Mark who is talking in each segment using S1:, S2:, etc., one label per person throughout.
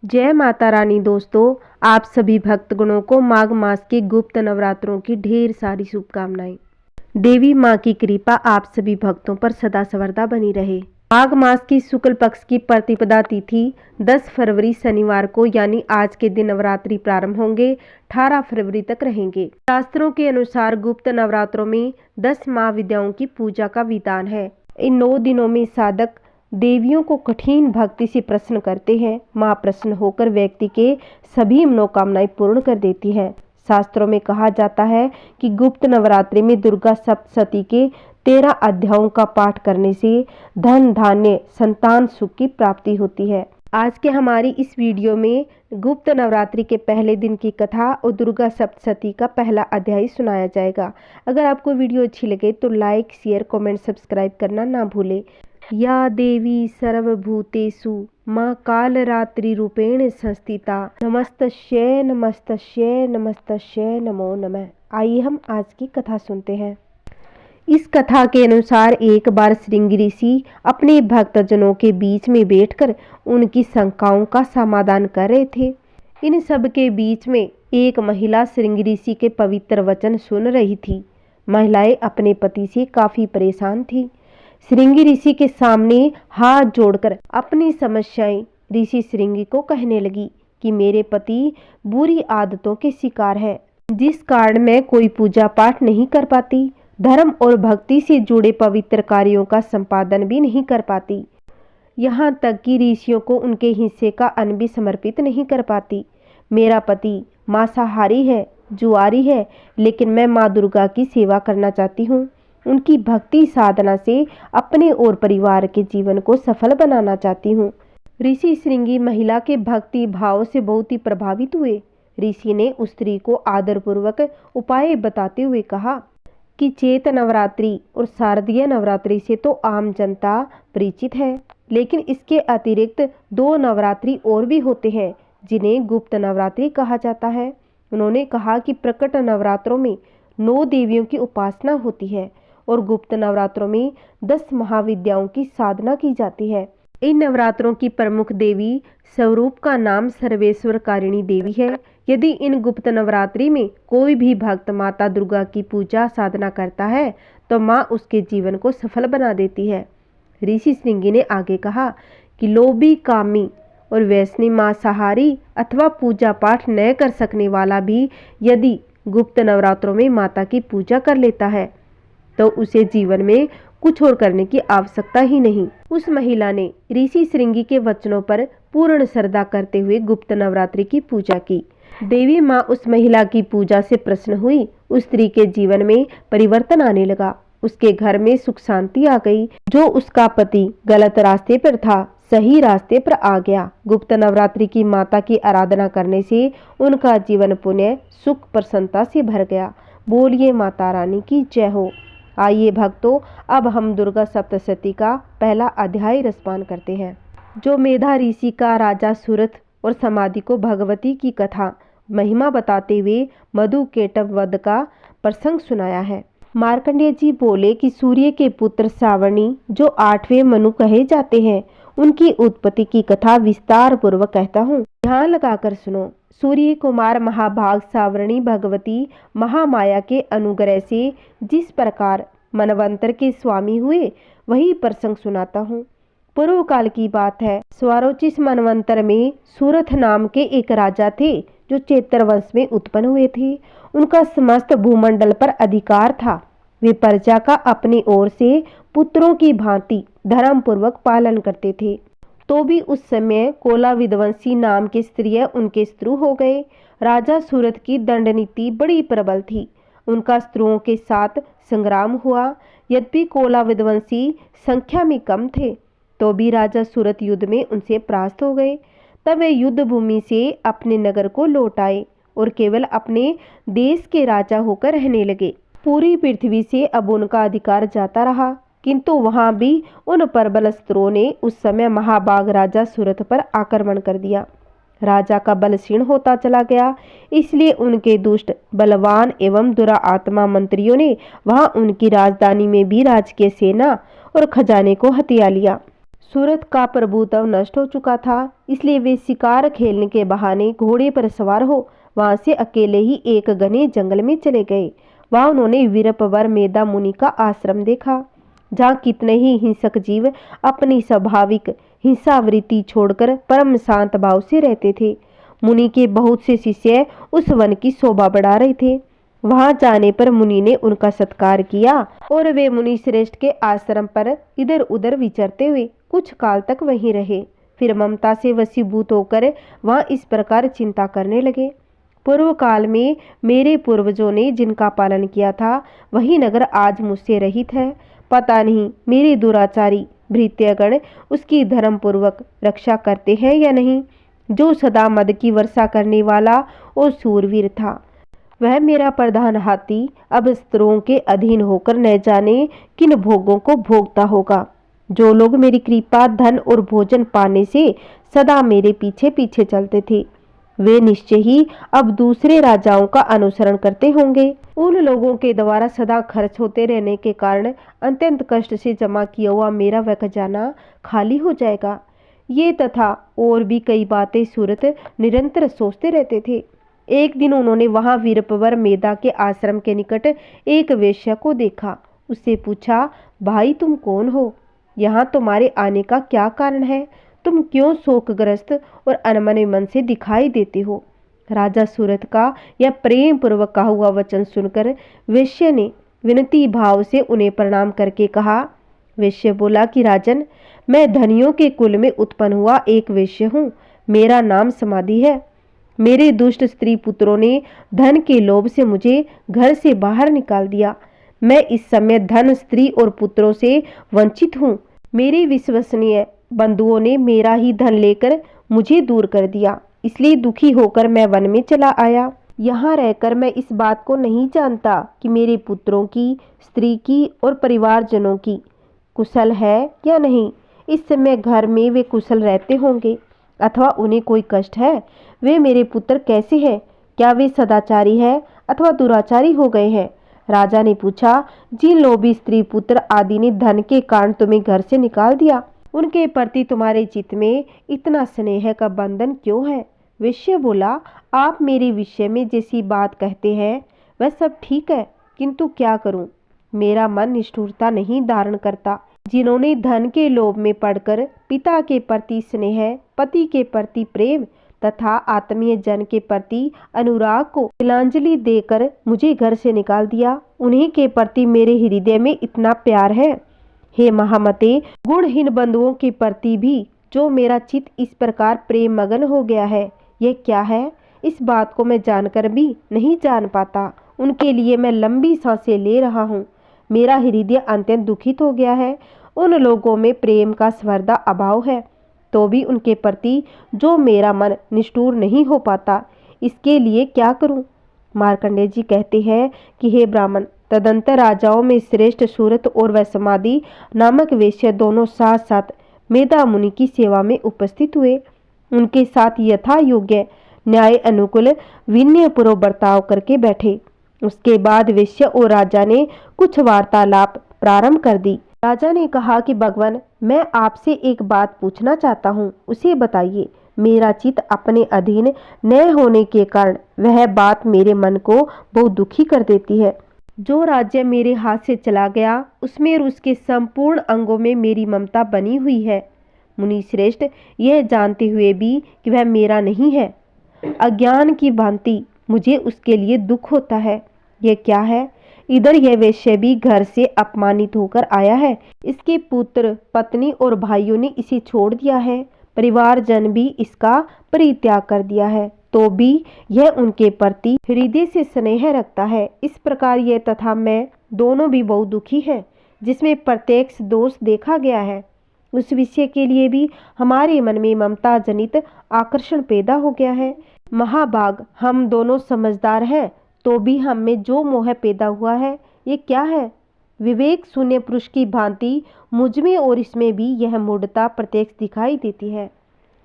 S1: जय माता रानी। दोस्तों, आप सभी भक्तगणों को माघ मास के गुप्त नवरात्रों की ढेर सारी शुभकामनाएं। देवी माँ की कृपा आप सभी भक्तों पर सदा सर्वदा बनी रहे। माघ मास की शुक्ल पक्ष की प्रतिपदा तिथि 10 फरवरी शनिवार को यानी आज के दिन नवरात्रि प्रारंभ होंगे, 18 फरवरी तक रहेंगे। शास्त्रों के अनुसार गुप्त नवरात्रों में 10 महाविद्याओं की पूजा का विधान है। इन 9 दिनों में साधक देवियों को कठिन भक्ति से प्रसन्न करते हैं। माँ प्रसन्न होकर व्यक्ति के सभी मनोकामनाएं पूर्ण कर देती है। शास्त्रों में कहा जाता है कि गुप्त नवरात्रि में दुर्गा सप्तशती के 13 अध्यायों का पाठ करने से धन धान्य संतान सुख की प्राप्ति होती है। आज के हमारी इस वीडियो में गुप्त नवरात्रि के पहले दिन की कथा और दुर्गा सप्तशती का पहला अध्याय सुनाया जाएगा। अगर आपको वीडियो अच्छी लगे तो लाइक, शेयर, कमेंट, सब्सक्राइब करना ना भूले। या देवी सर्वभूतेषु माँ कालरात्रि रूपेण संस्थिता नमस्तस्यै नमस्तस्यै नमस्तस्यै नमो नमः। आइए हम आज की कथा सुनते हैं। इस कथा के अनुसार एक बार श्रृंगी ऋषि अपने भक्तजनों के बीच में बैठकर उनकी शंकाओं का समाधान कर रहे थे। इन सब के बीच में एक महिला श्रृंगी ऋषि के पवित्र वचन सुन रही थी। महिलाएं अपने पति से काफी परेशान थी। श्रृंगी ऋषि के सामने हाथ जोड़कर अपनी समस्याएं ऋषि श्रृंगी को कहने लगी कि मेरे पति बुरी आदतों के शिकार है, जिस कारण मैं कोई पूजा पाठ नहीं कर पाती, धर्म और भक्ति से जुड़े पवित्र कार्यों का संपादन भी नहीं कर पाती, यहाँ तक कि ऋषियों को उनके हिस्से का अन्न भी समर्पित नहीं कर पाती। मेरा पति मांसाहारी है, जुआरी है, लेकिन मैं माँ दुर्गा की सेवा करना चाहती हूँ। उनकी भक्ति साधना से अपने और परिवार के जीवन को सफल बनाना चाहती हूँ। ऋषि श्रृंगी महिला के भक्ति भाव से बहुत ही प्रभावित हुए। ऋषि ने उस स्त्री को आदरपूर्वक उपाय बताते हुए कहा कि चैत्र नवरात्रि और शारदीय नवरात्रि से तो आम जनता परिचित है, लेकिन इसके अतिरिक्त 2 नवरात्रि और भी होते हैं जिन्हें गुप्त नवरात्रि कहा जाता है। उन्होंने कहा कि प्रकट नवरात्रों में 9 देवियों की उपासना होती है और गुप्त नवरात्रों में 10 महाविद्याओं की साधना की जाती है। इन नवरात्रों की प्रमुख देवी स्वरूप का नाम सर्वेश्वरकारिणी देवी है। यदि इन गुप्त नवरात्रि में कोई भी भक्त माता दुर्गा की पूजा साधना करता है तो माँ उसके जीवन को सफल बना देती है। ऋषि श्रृंगी ने आगे कहा कि लोभी, कामी और वैष्णव मांसाहारी अथवा पूजा पाठ न कर सकने वाला भी यदि गुप्त नवरात्रों में माता की पूजा कर लेता है तो उसे जीवन में कुछ और करने की आवश्यकता ही नहीं। उस महिला ने ऋषि श्रृंगी के वचनों पर पूर्ण श्रद्धा करते हुए गुप्त नवरात्रि की पूजा की। देवी माँ उस महिला की पूजा से प्रसन्न हुई। उस स्त्री के जीवन में परिवर्तन आने लगा। उसके घर में सुख शांति आ गई। जो उसका पति गलत रास्ते पर था, सही रास्ते पर आ गया। गुप्त नवरात्रि की माता की आराधना करने से उनका जीवन पुण्य सुख प्रसन्नता से भर गया। बोलिए माता रानी की जय हो। आइए भक्तों, अब हम दुर्गा सप्तशती का पहला अध्याय रसपान करते हैं, जो मेधा ऋषि का राजा सूरथ और समाधि को भगवती की कथा महिमा बताते हुए मधु केटव वध का प्रसंग सुनाया है। मार्कंडेय जी बोले कि सूर्य के पुत्र सावर्णी जो 8वें मनु कहे जाते हैं, उनकी उत्पत्ति की कथा विस्तार पूर्वक कहता हूँ, ध्यान लगाकर सुनो। सूर्य कुमार महाभाग सावर्णी भगवती महामाया के अनुग्रह से जिस प्रकार मनवंतर के स्वामी हुए, वही प्रसंग सुनाता हूँ। पूर्व काल की बात है। स्वारोचिष मनवंतर में सूरथ नाम के एक राजा थे जो चैत्र वंश में उत्पन्न हुए थे। उनका समस्त भूमंडल पर अधिकार था। वे प्रजा का अपनी ओर से पुत्रों की भांति धर्म पूर्वक पालन करते थे। तो भी उस समय कोला विध्वंसी नाम के स्त्रिय उनके शत्रु हो गए। राजा सूरथ की दंड नीति बड़ी प्रबल थी। उनका शत्रुओं के साथ संग्राम हुआ। यद्यपि कोला विध्वंसी संख्या में कम थे, तो भी राजा सूरथ युद्ध में उनसे परास्त हो गए। तब वे युद्ध भूमि से अपने नगर को लौट आए और केवल अपने देश के राजा होकर रहने लगे। पूरी पृथ्वी से अब उनका अधिकार जाता रहा, किंतु वहां भी उन प्रबल शत्रुओं ने उस समय महाभाग राजा सूरथ पर आक्रमण कर दिया। राजा का बल क्षीण होता चला गया, इसलिए उनके दुष्ट, बलवान एवं दुरात्मा मंत्रियों ने वहां उनकी राजधानी में भी राजकीय सेना और खजाने को हथिया लिया। सूरत का प्रभुत्व नष्ट हो चुका था, इसलिए वे शिकार खेलने के बहाने घोड़े पर सवार हो वहां से अकेले ही एक घने जंगल में चले गए। वहां उन्होंने वीरपवर मेधा मुनि का आश्रम देखा, जहाँ कितने ही हिंसक जीव अपनी स्वाभाविक हिंसावृत्ति छोड़कर परम शांत भाव से रहते थे। मुनि के बहुत से शिष्य उस वन की शोभा बढ़ा रहे थे। वहां जाने पर मुनि ने उनका सत्कार किया और वे मुनि श्रेष्ठ के आश्रम पर इधर उधर विचरते हुए कुछ काल तक वहीं रहे। फिर ममता से वशीभूत होकर वहां इस प्रकार चिंता करने लगे, पूर्व काल में मेरे पूर्वजों ने जिनका पालन किया था वही नगर आज मुझसे रहित है। पता नहीं मेरे दुराचारी भृत्यगण उसकी धर्मपूर्वक रक्षा करते हैं या नहीं। जो सदा मद की वर्षा करने वाला और सूरवीर था, वह मेरा प्रधान हाथी अब स्त्रों के अधीन होकर न जाने किन भोगों को भोगता होगा। जो लोग मेरी कृपा, धन और भोजन पाने से सदा मेरे पीछे पीछे चलते थे, वे निश्चय ही अब दूसरे राजाओं का अनुसरण करते होंगे। उन लोगों के द्वारा सदा खर्च होते रहने के कारण अत्यंत कष्ट से जमा किया हुआ मेरा वह खजाना खाली हो जाएगा। ये तथा और भी कई बातें सूरत निरंतर सोचते रहते थे। एक दिन उन्होंने वहां वीरपवर मेधा के आश्रम के निकट एक वेश्या को देखा। उससे पूछा, भाई तुम कौन हो? यहाँ तुम्हारे आने का क्या कारण है? तुम क्यों शोकग्रस्त और अनमने मन से दिखाई देते हो? राजा सूरत का यह प्रेम पूर्वक कहा हुआ वचन सुनकर वेश्या ने विनती भाव से उन्हें प्रणाम करके कहा। वेश्या बोला कि राजन, मैं धनियों के कुल में उत्पन्न हुआ एक वेश्या हूँ। मेरा नाम समाधि है। मेरे दुष्ट स्त्री पुत्रों ने धन के लोभ से मुझे घर से बाहर निकाल दिया। मैं इस समय धन, स्त्री और पुत्रों से वंचित हूँ। मेरे विश्वसनीय बंधुओं ने मेरा ही धन लेकर मुझे दूर कर दिया, इसलिए दुखी होकर मैं वन में चला आया। यहाँ रहकर मैं इस बात को नहीं जानता कि मेरे पुत्रों की, स्त्री की और परिवारजनों की कुशल है या नहीं। इस समय घर में वे कुशल रहते होंगे अथवा उन्हें कोई कष्ट है। वे मेरे पुत्र कैसे हैं? क्या वे सदाचारी है अथवा दुराचारी हो गए हैं? राजा ने पूछा, जिन लोभी स्त्री पुत्र आदि ने धन के कारण तुम्हें घर से निकाल दिया, उनके प्रति तुम्हारे चित्त में इतना स्नेह का बंधन क्यों है? वेश्या बोला, आप मेरे विषय में जैसी बात कहते हैं वह सब ठीक है, किंतु क्या करूं? मेरा मन निष्ठुरता नहीं धारण करता। जिन्होंने धन के लोभ में पड़कर पिता के प्रति स्नेह, पति के प्रति प्रेम तथा आत्मीय जन के प्रति अनुराग को तिलांजलि देकर मुझे घर से निकाल दिया, उन्हीं के प्रति मेरे हृदय में इतना प्यार है। हे महामते, गुणहीन बंधुओं के प्रति भी जो मेरा चित्त इस प्रकार प्रेम मगन हो गया है, यह क्या है? इस बात को मैं जानकर भी नहीं जान पाता। उनके लिए मैं लंबी सांसें ले रहा हूँ। मेरा हृदय अत्यंत दुखित हो गया है। उन लोगों में प्रेम का स्वर्दा अभाव है, तो भी उनके प्रति जो मेरा मन निष्ठुर नहीं हो पाता, इसके लिए क्या करूं? मार्कंडेय जी कहते हैं कि हे ब्राह्मण, तदंतर राजाओं में श्रेष्ठ सूरत और वह समाधि नामक वेश्या दोनों साथ साथ मेधा मुनि की सेवा में उपस्थित हुए। उनके साथ यथा योग्य न्याय अनुकूल विनयपूर्व बर्ताव करके बैठे। उसके बाद वेश्या और राजा ने कुछ वार्तालाप प्रारंभ कर दी। राजा ने कहा कि भगवान, मैं आपसे एक बात पूछना चाहता हूँ, उसे बताइए। मेरा चित्त अपने अधीन न होने के कारण वह बात मेरे मन को बहुत दुखी कर देती है। जो राज्य मेरे हाथ से चला गया, उसमें और उसके संपूर्ण अंगों में मेरी ममता बनी हुई है। मुनि श्रेष्ठ, यह जानते हुए भी कि वह मेरा नहीं है, अज्ञान की भांति मुझे उसके लिए दुख होता है। यह क्या है? इधर यह वेश्या भी घर से अपमानित होकर आया है। इसके पुत्र, पत्नी और भाइयों ने इसे छोड़ दिया है। परिवारजन भी इसका परित्याग कर दिया है, तो भी यह उनके प्रति हृदय से स्नेह रखता है। इस प्रकार यह तथा मैं दोनों भी बहुत दुखी हैं, जिसमें प्रत्यक्ष दोष देखा गया है। उस विषय के लिए भी हमारे मन में ममता जनित आकर्षण पैदा हो गया है। महाभाग, हम दोनों समझदार हैं, तो भी हम में जो मोह पैदा हुआ है, ये क्या है? विवेक शून्य पुरुष की भांति मुझ में और इसमें भी यह मूढ़ता प्रत्यक्ष दिखाई देती है।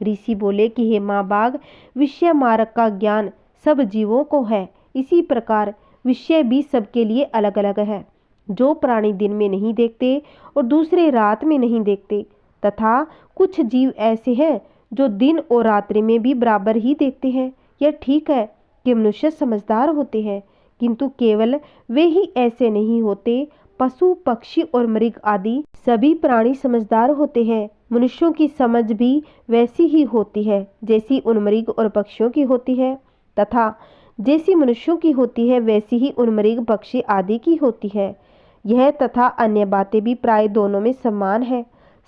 S1: ऋषि बोले कि हे महाभाग, विषय मार्ग का ज्ञान सब जीवों को है, इसी प्रकार विषय भी सबके लिए अलग अलग है। जो प्राणी दिन में नहीं देखते और दूसरे रात में नहीं देखते, तथा कुछ जीव ऐसे हैं जो दिन और रात्रि में भी बराबर ही देखते हैं। यह ठीक है कि मनुष्य समझदार होते हैं, किंतु केवल वे ही ऐसे नहीं होते। पशु, पक्षी और मृग आदि सभी प्राणी समझदार होते हैं। मनुष्यों की समझ भी वैसी ही होती है जैसी उन मृग और पक्षियों की होती है, तथा जैसी मनुष्यों की होती है वैसी ही उन मृग, पक्षी आदि की होती है। यह तथा अन्य बातें भी प्राय दोनों में समान है।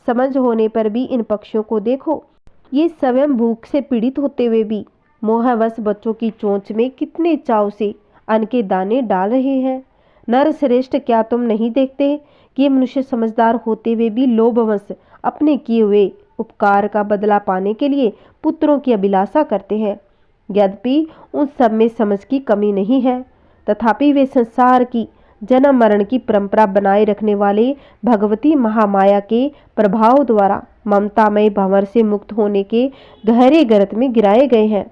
S1: समझ होने पर भी इन पक्षियों को देखो, ये स्वयं भूख से पीड़ित होते हुए भी मोहवश बच्चों की चोंच में कितने चाव से अन्न के दाने डाल रहे हैं। नर श्रेष्ठ, क्या तुम नहीं देखते कि ये मनुष्य समझदार होते हुए भी लोभवश अपने किए हुए उपकार का बदला पाने के लिए पुत्रों की अभिलाषा करते हैं। यद्यपि उन सब में समझ की कमी नहीं है, तथापि वे संसार की जन्म मरण की परंपरा बनाए रखने वाले भगवती महामाया के प्रभाव द्वारा ममतामय भंवर से मुक्त होने के गहरे गर्त में गिराए गए हैं।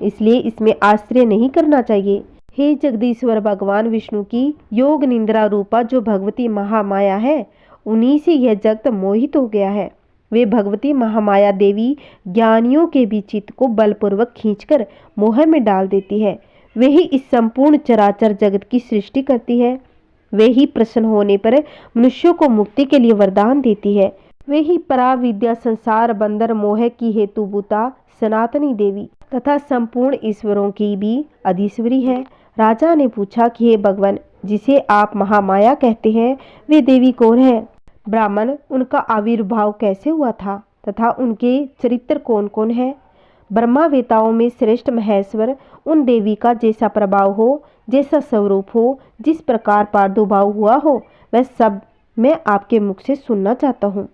S1: इसलिए इसमें आश्चर्य नहीं करना चाहिए। हे जगदीश्वर, भगवान विष्णु की योग निंद्रा रूपा जो भगवती महामाया है, उन्हीं से यह जगत मोहित हो गया है। वे भगवती महामाया देवी ज्ञानियों के भी चित्त को बलपूर्वक खींचकर मोह में डाल देती है। वे ही इस संपूर्ण चराचर जगत की सृष्टि करती है। वे ही प्रसन्न होने पर मनुष्यों को मुक्ति के लिए वरदान देती है। वे ही पराविद्या, संसार बंधन मोह की हेतुभूता सनातनी देवी तथा संपूर्ण ईश्वरों की भी अधीश्वरी है। राजा ने पूछा कि हे भगवान, जिसे आप महामाया कहते हैं, वे देवी कौन है? ब्राह्मण, उनका आविर्भाव कैसे हुआ था तथा उनके चरित्र कौन कौन है? ब्रह्मावेताओं में श्रेष्ठ महेश्वर उन देवी का जैसा प्रभाव हो, जैसा स्वरूप हो, जिस प्रकार प्रादुर्भाव हुआ हो, वह सब मैं आपके मुख से सुनना चाहता हूँ।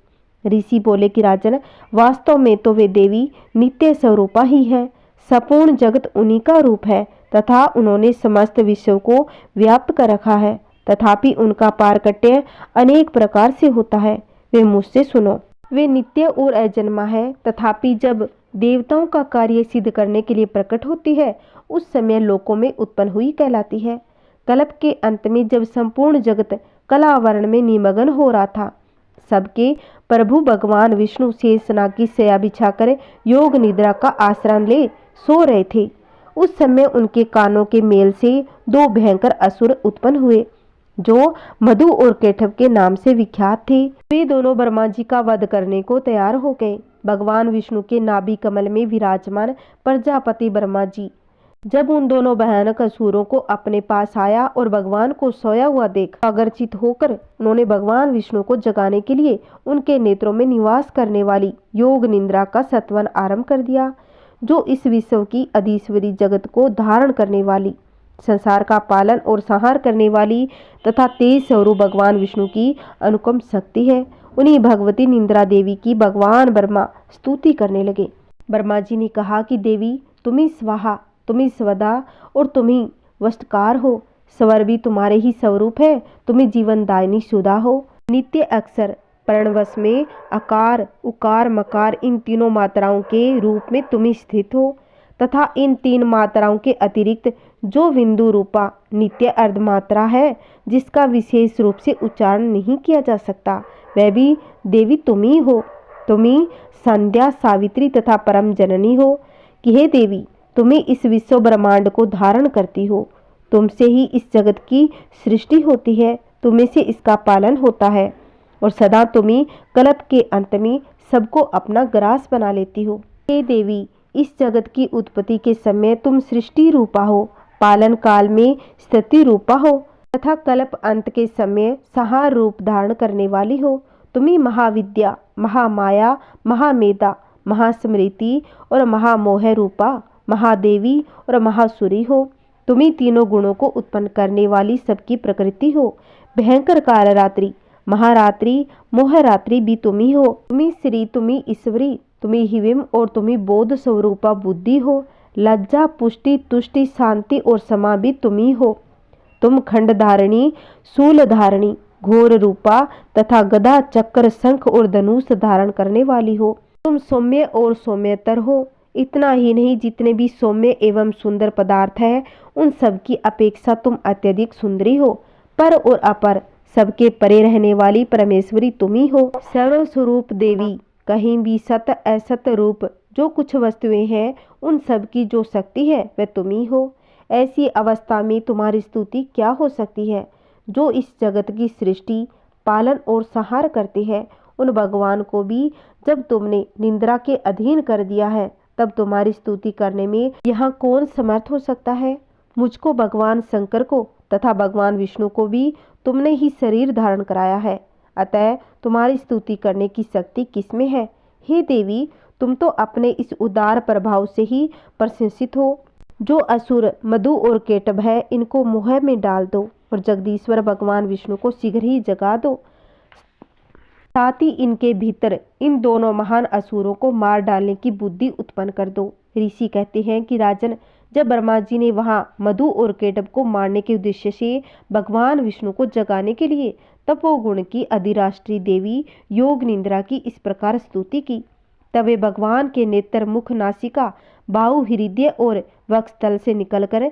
S1: ऋषि बोले कि राजन, वास्तव में तो वे देवी नित्य स्वरूपा ही है। संपूर्ण जगत उन्हीं का रूप है तथा उन्होंने समस्त विश्व को व्याप्त कर रखा है, तथापि उनका पारकट्य अनेक प्रकार से होता है। वे मुझसे सुनो। वे नित्य और अजन्मा है, तथापि जब देवताओं का कार्य सिद्ध करने के लिए प्रकट होती है, उस समय लोकों में उत्पन्न हुई कहलाती है। कल्प के अंत में जब संपूर्ण जगत कलावरण में निमग्न हो रहा था, सबके प्रभु भगवान विष्णु शेषनाग की शैया बिछाकर योग निद्रा का आश्रय ले सो रहे थे। उस समय उनके कानों के मेल से दो भयंकर असुर उत्पन्न हुए, जो मधु और केठव के नाम से विख्यात थे। वे दोनों ब्रह्मा जी का वध करने को तैयार हो गए। भगवान विष्णु के नाभि कमल में विराजमान प्रजापति ब्रह्मा जी जब उन दोनों भयानक असुरों को अपने पास आया और भगवान को सोया हुआ देख आगर्चित होकर उन्होंने भगवान विष्णु को जगाने के लिए उनके नेत्रों में निवास करने वाली योग निंद्रा का सत्वन आरंभ कर दिया, जो इस विश्व की अधीश्वरी जगत को धारण करने वाली, संसार का पालन और संहार करने वाली तथा तेज स्वरूप भगवान विष्णु की अनुपम शक्ति है। उन्हीं भगवती निंद्रा देवी की भगवान ब्रह्मा स्तुति करने लगे। ब्रह्मा जी ने कहा कि देवी, तुम्ही स्वाहा, तुम्ही स्वदा और तुम्ही वस्तकार हो। स्वर भी तुम्हारे ही स्वरूप है। तुम्ही जीवन दायिनी सुधा हो। नित्य अक्षर प्रणवश में अकार, उकार, मकार इन तीनों मात्राओं के रूप में तुम्ही स्थित हो, तथा इन तीन मात्राओं के अतिरिक्त जो बिंदु रूपा नित्य अर्धमात्रा है, जिसका विशेष रूप से उच्चारण नहीं किया जा सकता, वह भी देवी तुम्ही हो। तुम्ही संध्या, सावित्री तथा परम जननी हो कि हे देवी, तुम्ही इस विश्व ब्रह्मांड को धारण करती हो। तुमसे ही इस जगत की सृष्टि होती है, तुम्हें से इसका पालन होता है और सदा तुम्ही कल्प के अंत में सबको अपना ग्रास बना लेती हो। हे देवी, इस जगत की उत्पत्ति के समय तुम सृष्टि रूपा हो, पालन काल में स्थिति रूपा हो तथा कल्प अंत के समय संहार रूप धारण करने वाली हो। तुम्ही महाविद्या, महामाया, महामेधा, महास्मृति और महामोह रूपा महादेवी और महासुरी हो। तुम्ही तीनों गुणों को उत्पन्न करने वाली सबकी प्रकृति हो। भयंकर कालरात्रि, महारात्रि, मोहरात्रि भी तुम्ही हो। तुम्ही श्री, तुम्ही ईश्वरी, तुम्ही हिविम और तुम्ही बोध स्वरूपा बुद्धि हो। लज्जा, पुष्टि, तुष्टि, शांति और समा भी तुम्ही हो। तुम खंड धारणी, शूल धारणी, घोर रूपा तथा गदा, चक्र, शंख और धनुष धारण करने वाली हो। तुम सौम्य और सौम्यतर हो। इतना ही नहीं, जितने भी सौम्य एवं सुंदर पदार्थ है, उन सब की अपेक्षा तुम अत्यधिक सुंदरी हो। पर और अपर सबके परे रहने वाली परमेश्वरी तुम ही हो। सर्वस्वरूप देवी, कहीं भी सत असत रूप जो कुछ वस्तुएं हैं उन सब की जो शक्ति है वह तुम ही हो। ऐसी अवस्था में तुम्हारी स्तुति क्या हो सकती है। जो इस जगत की सृष्टि, पालन और संहार करते हैं, उन भगवान को भी जब तुमने निंद्रा के अधीन कर दिया है, तब तुम्हारी स्तुति करने में यहाँ कौन समर्थ हो सकता है। मुझको, भगवान शंकर को तथा भगवान विष्णु को भी तुमने ही शरीर धारण कराया है, अतः तुम्हारी स्तुति करने की शक्ति किसमें है। हे देवी, तुम तो अपने इस उदार प्रभाव से ही प्रशंसित हो। जो असुर मधु और केटभ है, इनको मोह में डाल दो और जगदीश्वर भगवान विष्णु को शीघ्र ही जगा दो। साथ ही इनके भीतर इन दोनों महान असुरों को मार डालने की बुद्धि उत्पन्न कर दो। ऋषि कहते हैं कि राजन, जब ब्रह्मा जी ने वहां मधु और केटभ को मारने के उद्देश्य से भगवान विष्णु को जगाने के लिए तपोगुण की अधिराष्ट्रीय देवी योग निंद्रा की इस प्रकार स्तुति की, तब वे भगवान के नेत्र, मुख, नासिका, बाहु, हृदय और वक्षस्थल से निकलकर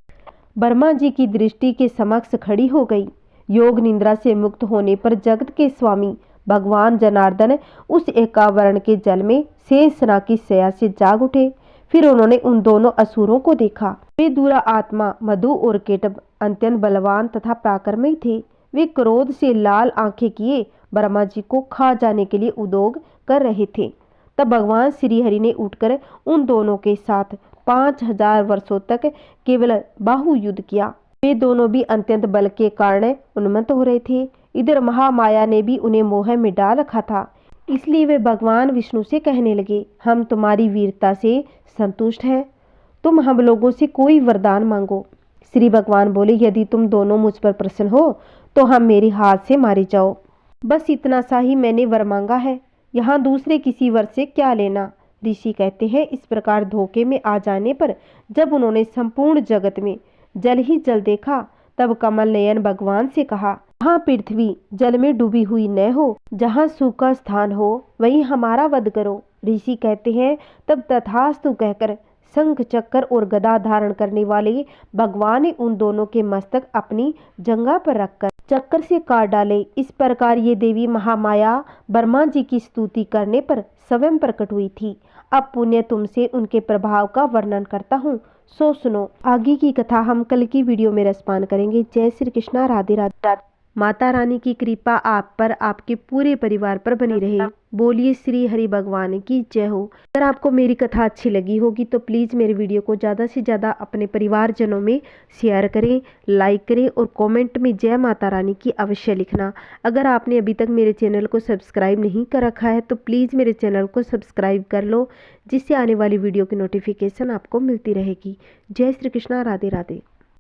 S1: ब्रह्मा जी की दृष्टि के समक्ष खड़ी हो गई। योग निंद्रा से मुक्त होने पर जगत के स्वामी भगवान जनार्दन उस एकावरण के जल में शेषना की शैया से जाग उठे। फिर उन्होंने उन दोनों असुरों को देखा। वे दूरा आत्मा मधु और केटभ अत्यंत बलवान तथा पराक्रमी थे। वे क्रोध से लाल आंखें किए ब्रह्मा जी को खा जाने के लिए उद्योग कर रहे थे। तब भगवान श्री हरि ने उठकर उन दोनों के साथ 5000 वर्षों तक केवल बाहु युद्ध किया। वे दोनों भी अत्यंत बल के कारण उन्मत्त हो रहे थे। इधर महामाया ने भी उन्हें मोह में डाल रखा था, इसलिए वे भगवान विष्णु से कहने लगे, हम तुम्हारी वीरता से संतुष्ट हैं, तुम हम लोगों से कोई वरदान मांगो। श्री भगवान बोले, यदि तुम दोनों मुझ पर प्रसन्न हो तो हम मेरे हाथ से मारे जाओ। बस इतना सा ही मैंने वर मांगा है, यहाँ दूसरे किसी वर से क्या लेना। ऋषि कहते हैं, इस प्रकार धोखे में आ जाने पर जब उन्होंने संपूर्ण जगत में जल ही जल देखा, तब कमल नयन भगवान से कहा, जहाँ पृथ्वी जल में डूबी हुई न हो, जहाँ सूखा स्थान हो, वहीं हमारा वध करो। ऋषि कहते हैं, तब तथास्तु कहकर शंख, चक्कर और गदा धारण करने वाले भगवान ने उन दोनों के मस्तक अपनी जंघा पर रखकर चक्कर से काट डाले। इस प्रकार ये देवी महामाया ब्रह्मा जी की स्तुति करने पर स्वयं प्रकट हुई थी। अब पुण्य तुमसे उनके प्रभाव का वर्णन करता हूँ, सो सुनो। आगे की कथा हम कल की वीडियो में रसपान करेंगे। जय श्री कृष्णा, राधे राधे। माता रानी की कृपा आप पर, आपके पूरे परिवार पर बनी रहे। बोलिए श्री हरि भगवान की जय हो। अगर आपको मेरी कथा अच्छी लगी होगी तो प्लीज़ मेरे वीडियो को ज़्यादा से ज़्यादा अपने परिवारजनों में शेयर करें, लाइक करें और कमेंट में जय माता रानी की अवश्य लिखना। अगर आपने अभी तक मेरे चैनल को सब्सक्राइब नहीं कर रखा है तो प्लीज़ मेरे चैनल को सब्सक्राइब कर लो, जिससे आने वाली वीडियो की नोटिफिकेशन आपको मिलती रहेगी। जय श्री कृष्णा, राधे राधे।